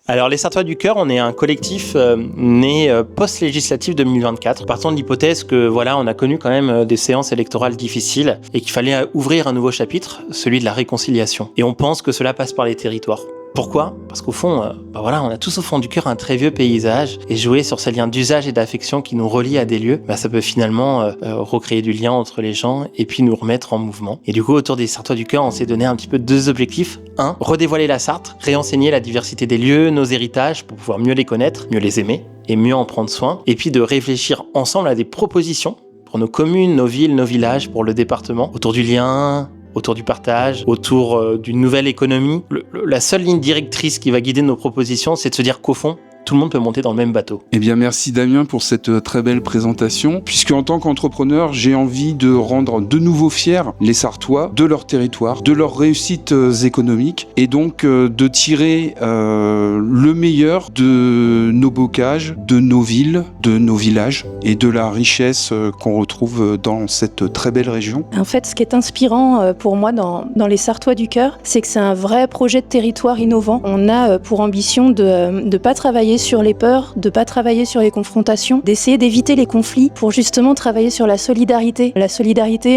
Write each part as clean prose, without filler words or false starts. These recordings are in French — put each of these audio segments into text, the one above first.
Alors les Sartois du Cœur, on est un collectif né post-législative 2024, partant de l'hypothèse que voilà, on a connu quand même des séances électorales difficiles et qu'il fallait ouvrir un nouveau chapitre, celui de la réconciliation. Et on pense que cela passe par les territoires. Pourquoi ? Parce qu'au fond, on a tous au fond du cœur un très vieux paysage, et jouer sur ces liens d'usage et d'affection qui nous relient à des lieux, ça peut finalement recréer du lien entre les gens et puis nous remettre en mouvement. Et du coup, autour des Sartois du Cœur, on s'est donné un petit peu 2 objectifs. 1, redévoiler la Sarthe, réenseigner la diversité des lieux, nos héritages, pour pouvoir mieux les connaître, mieux les aimer et mieux en prendre soin. Et puis de réfléchir ensemble à des propositions pour nos communes, nos villes, nos villages, pour le département, autour du lien, autour du partage, autour d'une nouvelle économie. La seule ligne directrice qui va guider nos propositions, c'est de se dire qu'au fond, tout le monde peut monter dans le même bateau. Eh bien, merci Damien pour cette très belle présentation. Puisque en tant qu'entrepreneur, j'ai envie de rendre de nouveau fiers les Sartois de leur territoire, de leurs réussites économiques, et donc de tirer le meilleur de nos bocages, de nos villes, de nos villages, et de la richesse qu'on retrouve dans cette très belle région. En fait, ce qui est inspirant pour moi dans les Sartois du Cœur, c'est que c'est un vrai projet de territoire innovant. On a pour ambition de ne pas travailler sur les peurs, de pas travailler sur les confrontations, d'essayer d'éviter les conflits pour justement travailler sur la solidarité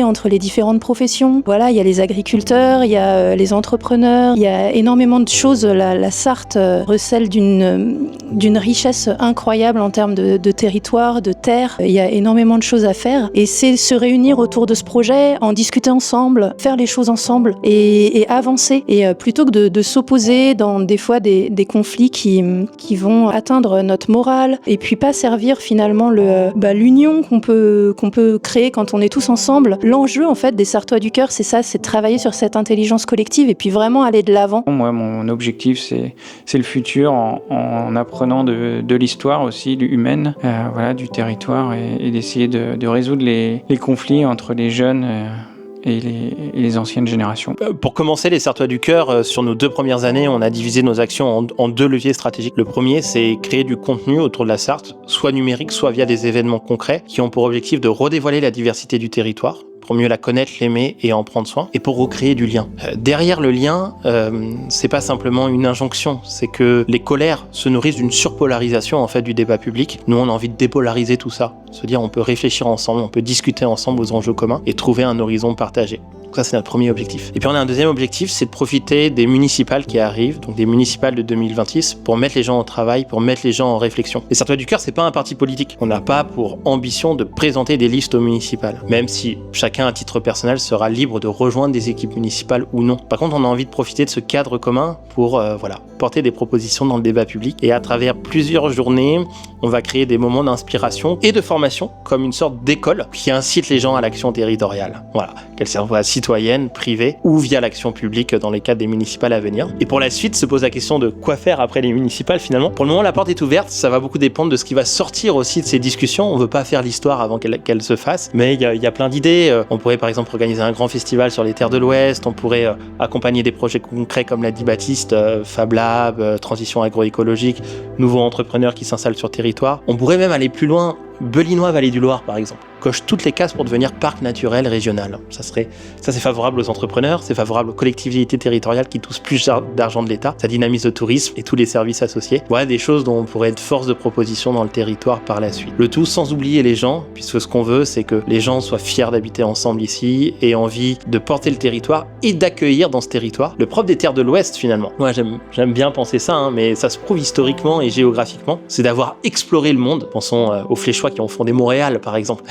entre les différentes professions. Voilà, il y a les agriculteurs, il y a les entrepreneurs, il y a énormément de choses. La Sarthe recèle d'une richesse incroyable en termes de territoire, de terre. Il y a énormément de choses à faire et c'est se réunir autour de ce projet, en discuter ensemble, faire les choses ensemble et avancer. Et plutôt que de s'opposer dans des fois des conflits qui vont atteindre notre morale et puis pas servir finalement l'union qu'on peut créer quand on est tous ensemble. L'enjeu en fait des Sartois du Cœur, c'est ça, c'est de travailler sur cette intelligence collective et puis vraiment aller de l'avant. Moi, mon objectif, c'est le futur en apprenant de l'histoire aussi humaine, du territoire et d'essayer de résoudre les conflits entre les jeunes et les anciennes générations. Pour commencer, les Sartois du Cœur, sur nos 2 premières années, on a divisé nos actions en 2 leviers stratégiques. Le premier, c'est créer du contenu autour de la Sarthe, soit numérique, soit via des événements concrets, qui ont pour objectif de redévoiler la diversité du territoire, pour mieux la connaître, l'aimer et en prendre soin, et pour recréer du lien. Derrière le lien, c'est pas simplement une injonction, c'est que les colères se nourrissent d'une surpolarisation en fait du débat public. Nous, on a envie de dépolariser tout ça, se dire on peut réfléchir ensemble, on peut discuter ensemble aux enjeux communs et trouver un horizon partagé. Donc ça, c'est notre premier objectif. Et puis on a un deuxième objectif, c'est de profiter des municipales qui arrivent, donc des municipales de 2026, pour mettre les gens au travail, pour mettre les gens en réflexion. Les Sartois du Cœur, c'est pas un parti politique. On n'a pas pour ambition de présenter des listes aux municipales, même si chacun à titre personnel sera libre de rejoindre des équipes municipales ou non. Par contre, on a envie de profiter de ce cadre commun pour porter des propositions dans le débat public. Et à travers plusieurs journées, on va créer des moments d'inspiration et de formation, comme une sorte d'école qui incite les gens à l'action territoriale. Voilà, qu'elle serve citoyenne, privée ou via l'action publique dans les cadres des municipales à venir. Et pour la suite, se pose la question de quoi faire après les municipales finalement. Pour le moment, la porte est ouverte, ça va beaucoup dépendre de ce qui va sortir aussi de ces discussions. On veut pas faire l'histoire avant qu'elle se fasse, mais il y a plein d'idées. On pourrait par exemple organiser un grand festival sur les terres de l'Ouest, on pourrait accompagner des projets concrets comme l'a dit Baptiste, Fab Lab, transition agroécologique, nouveaux entrepreneurs qui s'installent sur territoire. On pourrait même aller plus loin, Belinois Vallée du Loir par exemple, coche toutes les cases pour devenir parc naturel régional. Ça c'est favorable aux entrepreneurs, c'est favorable aux collectivités territoriales qui touchent plus d'argent de l'État, ça dynamise le tourisme et tous les services associés. Voilà des choses dont on pourrait être force de proposition dans le territoire par la suite. Le tout sans oublier les gens, puisque ce qu'on veut c'est que les gens soient fiers d'habiter ensemble ici et envie de porter le territoire et d'accueillir dans ce territoire le propre des terres de l'Ouest finalement. Moi j'aime bien penser ça, mais ça se prouve historiquement et géographiquement, c'est d'avoir exploré le monde. Pensons aux Fléchois qui ont fondé Montréal par exemple.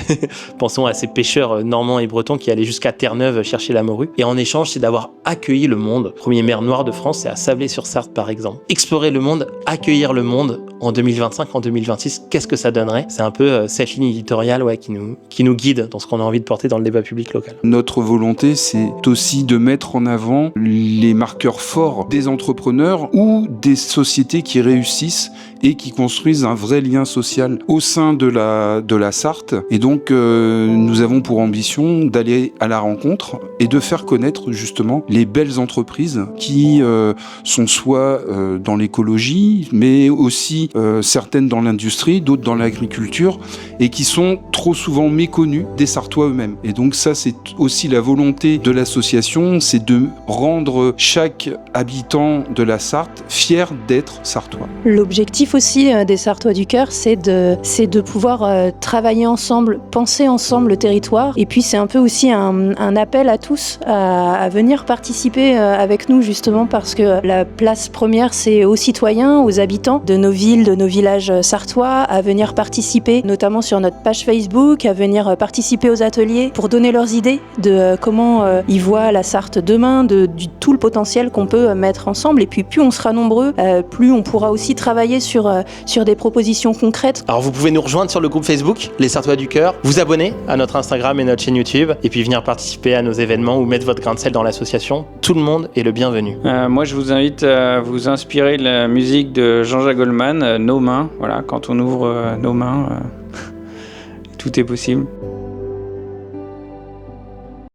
Pensons à ces pêcheurs normands et bretons qui allaient jusqu'à Terre-Neuve chercher la morue. Et en échange, c'est d'avoir accueilli le monde. Premier maire noir de France, c'est à Sablé-sur-Sarthe par exemple. Explorer le monde, accueillir le monde en 2025, en 2026, qu'est-ce que ça donnerait ? C'est un peu cette ligne éditoriale qui nous guide dans ce qu'on a envie de porter dans le débat public local. Notre volonté, c'est aussi de mettre en avant les marqueurs forts des entrepreneurs ou des sociétés qui réussissent et qui construisent un vrai lien social au sein de la Sarthe. Et donc, nous avons pour ambition d'aller à la rencontre et de faire connaître justement les belles entreprises qui sont soit dans l'écologie, mais aussi certaines dans l'industrie, d'autres dans l'agriculture, et qui sont trop souvent méconnues des Sarthois eux-mêmes. Et donc ça, c'est aussi la volonté de l'association, c'est de rendre chaque habitant de la Sarthe fier d'être sarthois. L'objectif aussi des Sarthois du Cœur, c'est de pouvoir travailler ensemble, penser ensemble le territoire. Et puis c'est un peu aussi un appel à tous à venir participer avec nous, justement parce que la place première, c'est aux citoyens, aux habitants de nos villes, de nos villages sarthois, à venir participer, notamment sur notre page Facebook, à venir participer aux ateliers pour donner leurs idées de comment ils voient la Sarthe demain, du tout le potentiel qu'on peut mettre ensemble. Et puis plus on sera nombreux, plus on pourra aussi travailler sur des propositions concrètes. Alors vous pouvez nous rejoindre sur le groupe Facebook, les Sarthois du Cœur, vous abonner à notre Instagram et notre chaîne YouTube, et puis venir participer à nos événements ou mettre votre grain de sel dans l'association. Tout le monde est le bienvenu. Moi, je vous invite à vous inspirer de la musique de Jean-Jacques Goldman, Nos mains. Voilà, quand on ouvre nos mains, tout est possible.